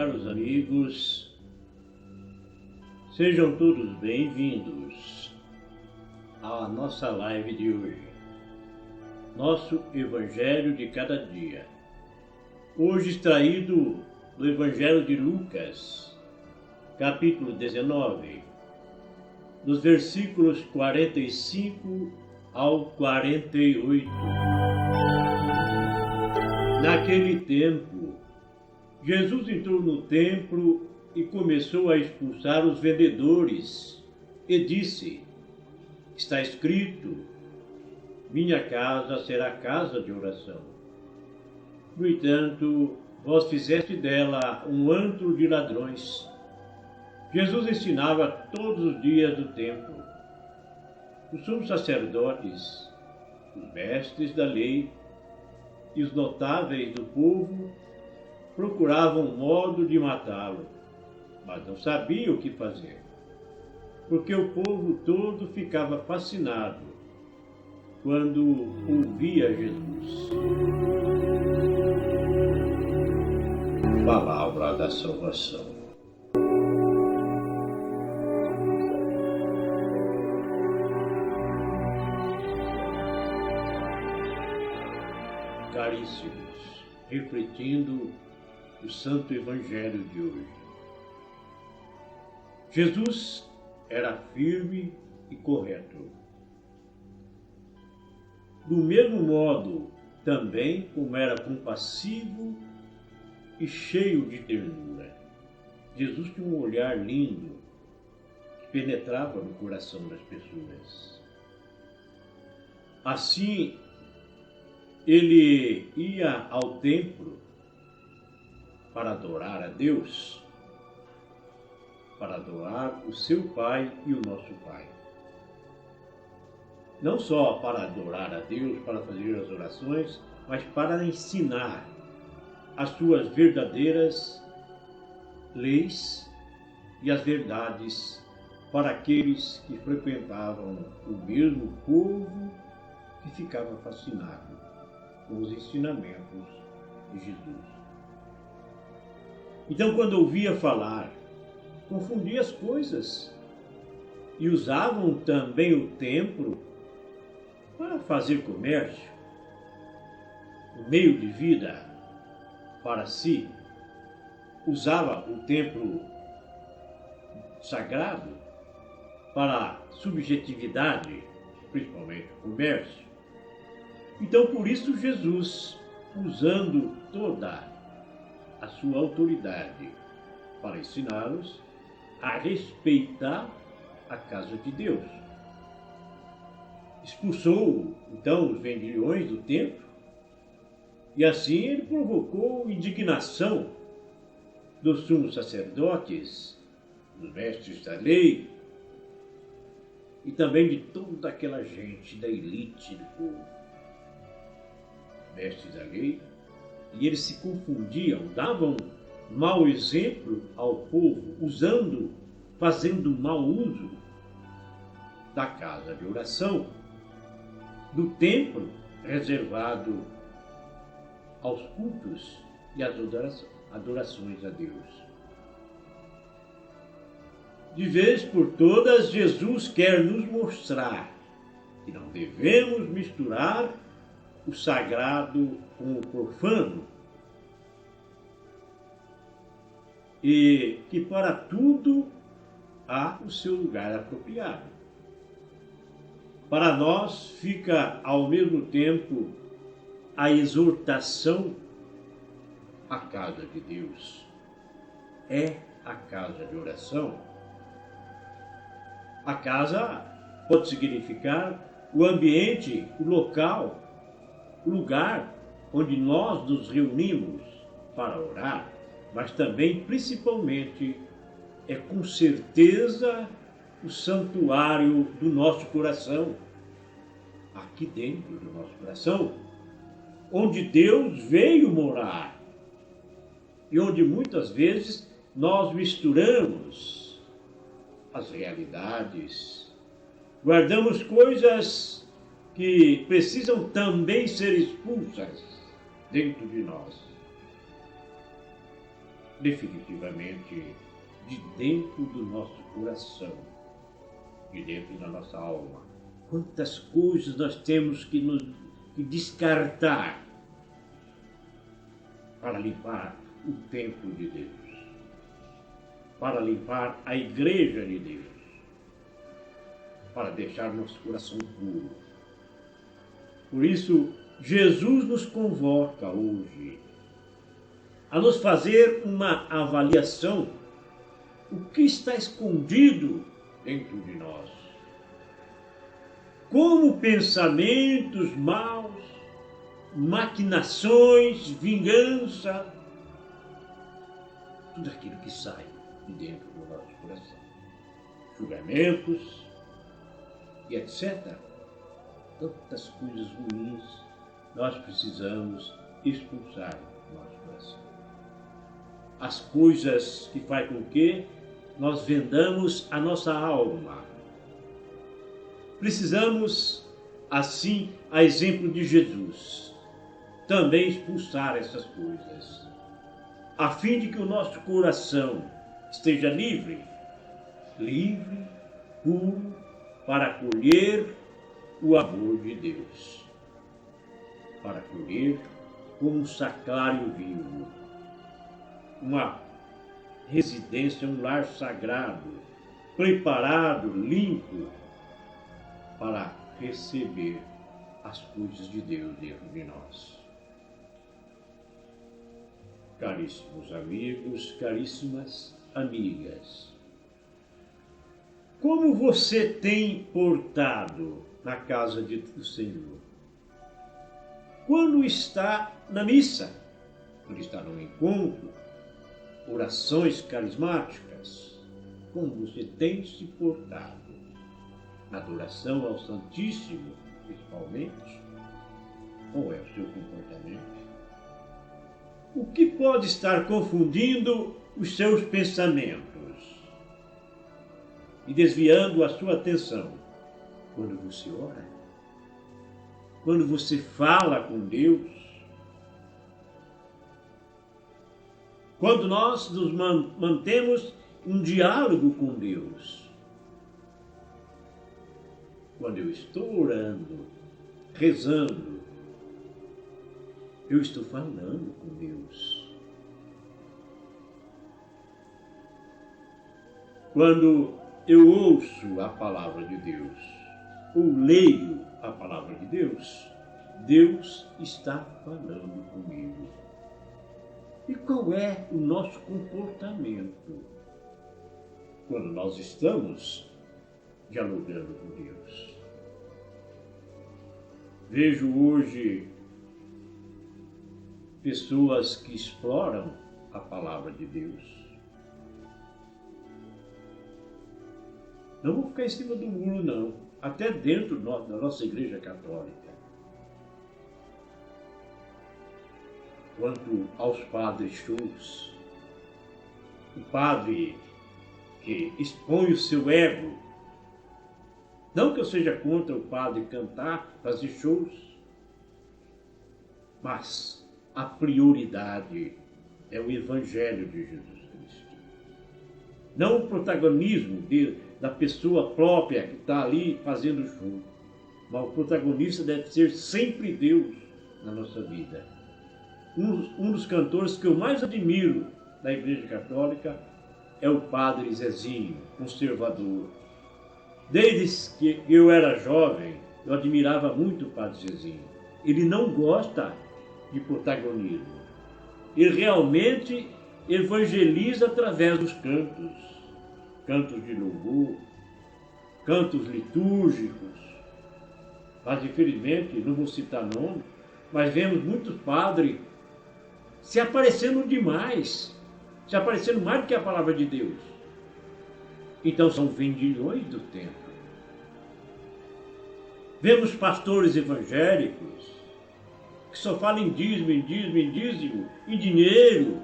caros amigos, sejam todos bem-vindos à nossa live de hoje, nosso Evangelho de cada dia. Hoje extraído do Evangelho de Lucas, capítulo 19, dos versículos 45 ao 48. Naquele tempo, Jesus entrou no templo e começou a expulsar os vendedores e disse: está escrito, minha casa será casa de oração. No entanto, vós fizeste dela um antro de ladrões. Jesus ensinava todos os dias do templo. Os sumos sacerdotes, os mestres da lei e os notáveis do povo procuravam um modo de matá-lo, mas não sabiam o que fazer, porque o povo todo ficava fascinado quando ouvia Jesus. Palavra da salvação. Caríssimos, refletindo o Santo Evangelho de hoje. Jesus era firme e correto. Do mesmo modo, também como era compassivo e cheio de ternura. Jesus tinha um olhar lindo que penetrava no coração das pessoas. Assim, ele ia ao templo para adorar a Deus, para adorar o seu Pai e o nosso Pai. Não só para adorar a Deus, para fazer as orações, mas para ensinar as suas verdadeiras leis e as verdades para aqueles que frequentavam o mesmo povo que ficava fascinado com os ensinamentos de Jesus. Então, quando ouvia falar, confundia as coisas e usavam também o templo para fazer comércio, o meio de vida para si. Usava o templo sagrado para subjetividade, principalmente comércio. Então, por isso, Jesus, usando toda a sua autoridade para ensiná-los a respeitar a casa de Deus. Expulsou, então, os vendilhões do templo e assim ele provocou indignação dos sumos sacerdotes, dos mestres da lei e também de toda aquela gente da elite do povo. Mestres da lei, e eles se confundiam, davam mau exemplo ao povo, fazendo mau uso da casa de oração, do templo reservado aos cultos e às adorações a Deus. De vez por todas, Jesus quer nos mostrar que não devemos misturar o sagrado com o profano e que para tudo há o seu lugar apropriado. Para nós fica ao mesmo tempo a exortação à casa de Deus. É a casa de oração. A casa pode significar o ambiente, o local, o lugar onde nós nos reunimos para orar, mas também, principalmente, é com certeza o santuário do nosso coração, aqui dentro do nosso coração, onde Deus veio morar e onde muitas vezes nós misturamos as realidades, guardamos coisas que precisam também ser expulsas dentro de nós. definitivamente de dentro do nosso coração, de dentro da nossa alma. Quantas coisas nós temos que descartar para limpar o templo de Deus, para limpar a igreja de Deus, para deixar nosso coração puro. Por isso, Jesus nos convoca hoje a nos fazer uma avaliação, o que está escondido dentro de nós. Como pensamentos maus, maquinações, vingança, tudo aquilo que sai de dentro do nosso coração, julgamentos e etc. Tantas coisas ruins nós precisamos expulsar do nosso coração. As coisas que fazem com que nós vendamos a nossa alma. Precisamos, assim, a exemplo de Jesus, também expulsar essas coisas, a fim de que o nosso coração esteja livre, puro, para acolher o amor de Deus, para acolher como um sacrário vivo, uma residência, um lar sagrado, preparado, limpo, para receber as coisas de Deus dentro de nós. Caríssimos amigos, caríssimas amigas, como você tem portado na casa do Senhor? Quando está na missa, quando está no encontro, orações carismáticas, como você tem se portado? Na adoração ao Santíssimo, principalmente, qual é o seu comportamento? O que pode estar confundindo os seus pensamentos e desviando a sua atenção quando você ora? Quando você fala com Deus? Quando nós nos mantemos um diálogo com Deus? Quando eu estou orando, rezando, eu estou falando com Deus. Quando eu ouço a palavra de Deus, ou leio a palavra de Deus, Deus está falando comigo. E qual é o nosso comportamento quando nós estamos dialogando com Deus? Vejo hoje pessoas que exploram a palavra de Deus. Não vou ficar em cima do muro, não. Até dentro da nossa Igreja Católica. Quanto aos padres shows, o padre que expõe o seu ego. Não que eu seja contra o padre cantar, fazer shows, mas a prioridade é o Evangelho de Jesus Cristo. Não o protagonismo da pessoa própria que está ali fazendo show, mas o protagonista deve ser sempre Deus na nossa vida. Um dos cantores que eu mais admiro da Igreja Católica é o Padre Zezinho, conservador. Desde que eu era jovem, eu admirava muito o Padre Zezinho. Ele não gosta de protagonismo. Ele realmente evangeliza através dos cantos. Cantos de louvor, cantos litúrgicos. Mas, infelizmente, não vou citar nome, mas vemos muitos padres se aparecendo demais, se aparecendo mais do que a palavra de Deus. Então são vendilhões do templo. Vemos pastores evangélicos que só falam em dízimo, em dinheiro,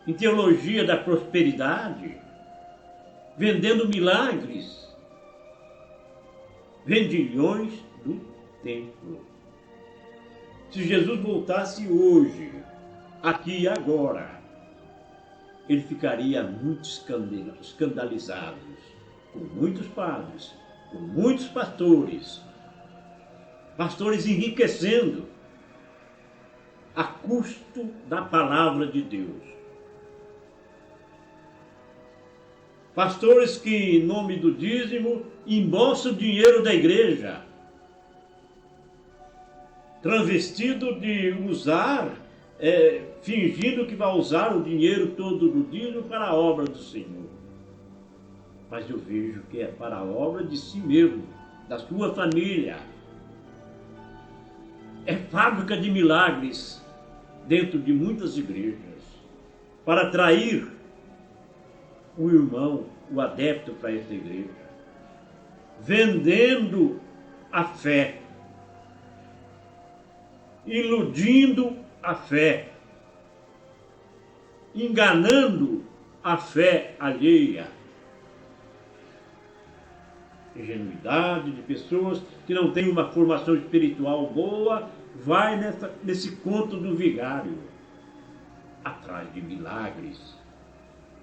em teologia da prosperidade, vendendo milagres, vendilhões do templo. Se Jesus voltasse hoje, aqui e agora, ele ficaria muito escandalizado com muitos padres, com muitos pastores enriquecendo a custo da palavra de Deus. Pastores que, em nome do dízimo, embolsam o dinheiro da igreja, travestido de usar, fingindo que vai usar o dinheiro todo do dízimo para a obra do Senhor. Mas eu vejo que é para a obra de si mesmo, da sua família. É fábrica de milagres dentro de muitas igrejas, para atrair o irmão, o adepto para essa igreja, vendendo a fé, iludindo a fé, enganando a fé alheia. Ingenuidade de pessoas que não têm uma formação espiritual boa, vai nesse conto do vigário, atrás de milagres,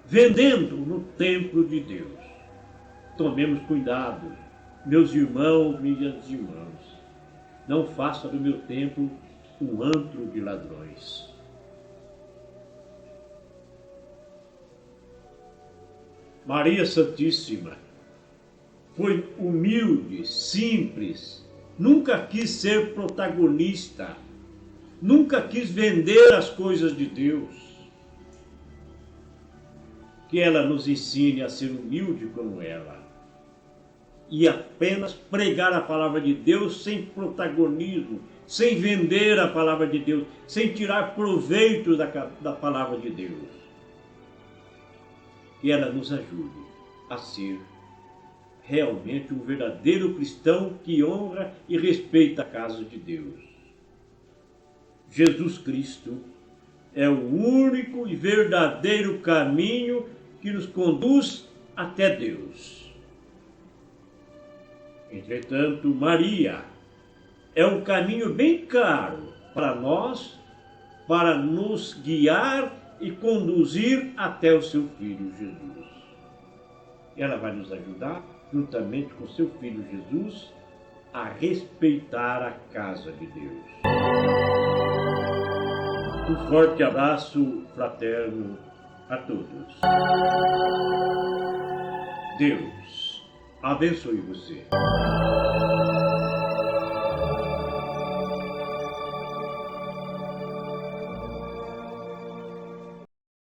vendendo no templo de Deus. Tomemos cuidado, meus irmãos, minhas irmãs. Não faça do meu templo um antro de ladrões. Maria Santíssima foi humilde, simples, nunca quis ser protagonista, nunca quis vender as coisas de Deus. Que ela nos ensine a ser humilde como ela e apenas pregar a palavra de Deus sem protagonismo, sem vender a palavra de Deus, sem tirar proveito da palavra de Deus. Que ela nos ajude a ser realmente um verdadeiro cristão que honra e respeita a casa de Deus. Jesus Cristo é o único e verdadeiro caminho que nos conduz até Deus. Entretanto, Maria é um caminho bem claro para nós, para nos guiar e conduzir até o seu Filho Jesus. Ela vai nos ajudar, juntamente com seu Filho Jesus, a respeitar a casa de Deus. Um forte abraço fraterno a todos. Deus abençoe você.